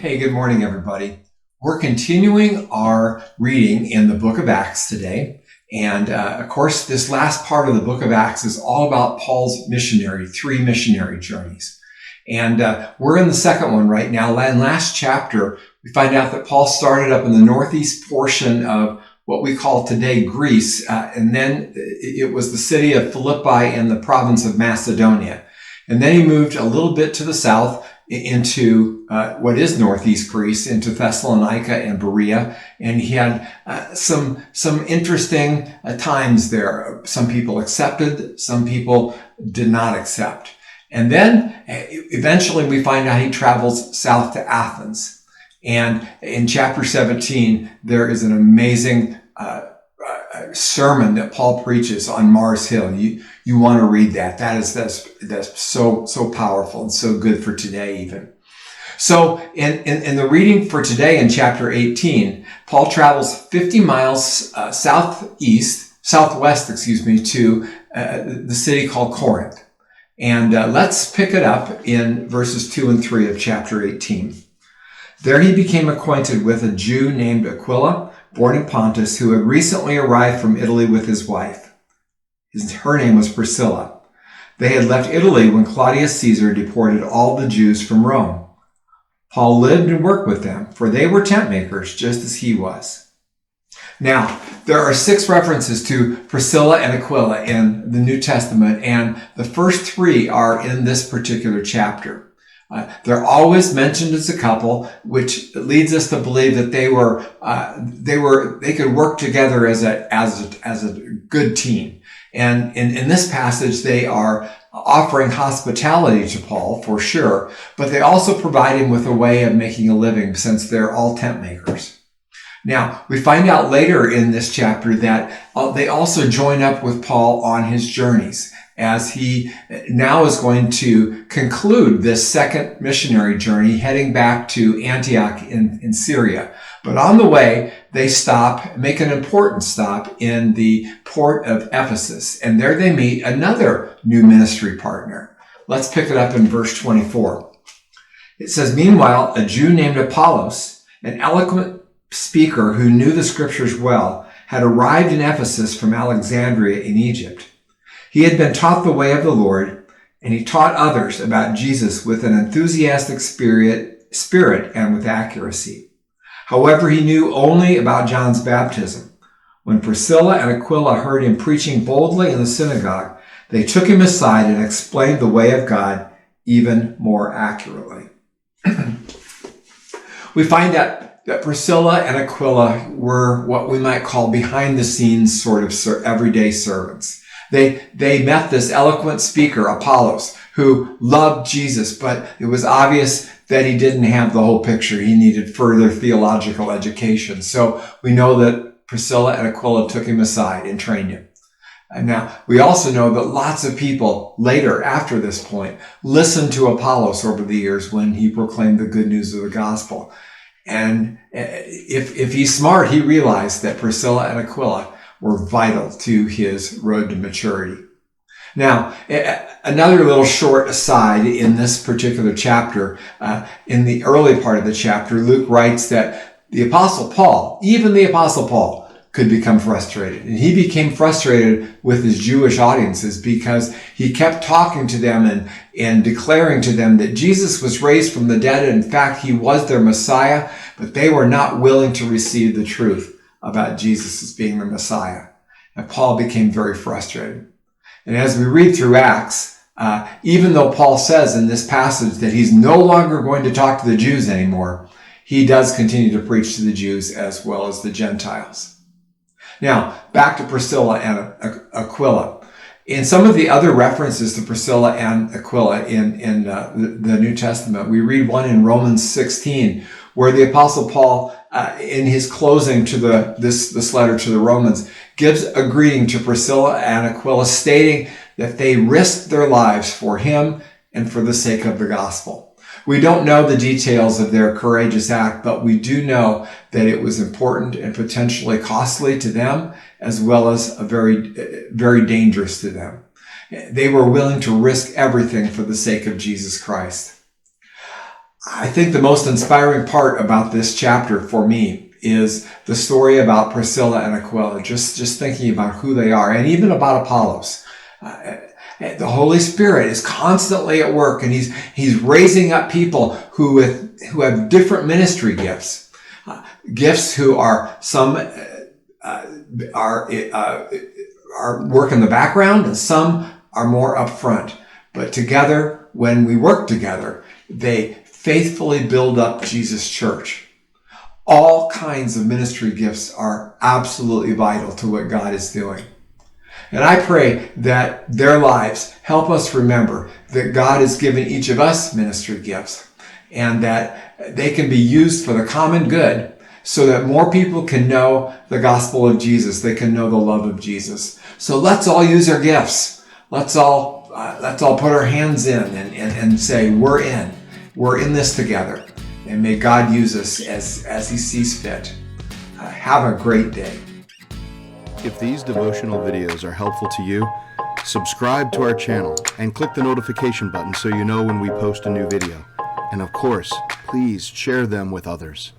Hey, good morning, everybody. We're continuing our reading in the book of Acts today. And of course, this last part of the book of Acts is all about Paul's three missionary journeys. And we're in the second one right now. In last chapter, we find out that Paul started up in the northeast portion of what we call today Greece. And then it was the city of Philippi in the province of Macedonia. And then he moved a little bit to the south into what is northeast Greece, into Thessalonica and Berea, and he had some interesting times there. Some people accepted, some people did not accept. And then eventually we find out he travels south to Athens. And in chapter 17, there is an amazing sermon that Paul preaches on Mars Hill. You want to read that. That's so powerful and so good for today even. So in the reading for today in chapter 18, Paul travels 50 miles southwest, to the city called Corinth. And let's pick it up in verses 2 and 3 of chapter 18. There he became acquainted with a Jew named Aquila, born in Pontus, who had recently arrived from Italy with his wife. Her name was Priscilla. They had left Italy when Claudius Caesar deported all the Jews from Rome. Paul lived and worked with them, for they were tent makers, just as he was. Now, there are 6 references to Priscilla and Aquila in the New Testament, and the first 3 are in this particular chapter. They're always mentioned as a couple, which leads us to believe that they could work together as a good team. And in this passage, they are offering hospitality to Paul for sure, but they also provide him with a way of making a living since they're all tent makers. Now, we find out later in this chapter that they also join up with Paul on his journeys, as he now is going to conclude this second missionary journey, heading back to Antioch in Syria. But on the way, they make an important stop in the port of Ephesus, and there they meet another new ministry partner. Let's pick it up in verse 24. It says, "Meanwhile, a Jew named Apollos, an eloquent speaker who knew the scriptures well, had arrived in Ephesus from Alexandria in Egypt. He had been taught the way of the Lord, and he taught others about Jesus with an enthusiastic spirit and with accuracy. However, he knew only about John's baptism. When Priscilla and Aquila heard him preaching boldly in the synagogue, they took him aside and explained the way of God even more accurately." We find that Priscilla and Aquila were what we might call behind the scenes sort of everyday servants. They met this eloquent speaker, Apollos, who loved Jesus, but it was obvious that he didn't have the whole picture. He needed further theological education. So we know that Priscilla and Aquila took him aside and trained him. And now, we also know that lots of people later, after this point, listened to Apollos over the years when he proclaimed the good news of the gospel. And if he's smart, he realized that Priscilla and Aquila were vital to his road to maturity. Now, another little short aside in this particular chapter, in the early part of the chapter, Luke writes that the Apostle Paul, even the Apostle Paul, could become frustrated. And he became frustrated with his Jewish audiences because he kept talking to them and declaring to them that Jesus was raised from the dead. In fact, he was their Messiah, but they were not willing to receive the truth about Jesus as being the Messiah. And Paul became very frustrated. And as we read through Acts, even though Paul says in this passage that he's no longer going to talk to the Jews anymore, he does continue to preach to the Jews as well as the Gentiles. Now, back to Priscilla and Aquila. In some of the other references to Priscilla and Aquila in the New Testament, we read one in Romans 16, where the Apostle Paul, in his closing to this letter to the Romans, gives a greeting to Priscilla and Aquila, stating that they risked their lives for him and for the sake of the gospel. We don't know the details of their courageous act, but we do know that it was important and potentially costly to them, as well as very, very dangerous to them. They were willing to risk everything for the sake of Jesus Christ. I think the most inspiring part about this chapter for me is the story about Priscilla and Aquila, just thinking about who they are, and even about Apollos. The Holy Spirit is constantly at work, and he's raising up people who have different ministry gifts, gifts who are some are work in the background, and some are more up front. But together, when we work together, they faithfully build up Jesus' church. All kinds of ministry gifts are absolutely vital to what God is doing. And I pray that their lives help us remember that God has given each of us ministry gifts, and that they can be used for the common good so that more people can know the gospel of Jesus. They can know the love of Jesus. So let's all use our gifts. Let's all put our hands in and say, we're in this together. And may God use us as he sees fit. Have a great day. If these devotional videos are helpful to you, subscribe to our channel and click the notification button so you know when we post a new video. And of course, please share them with others.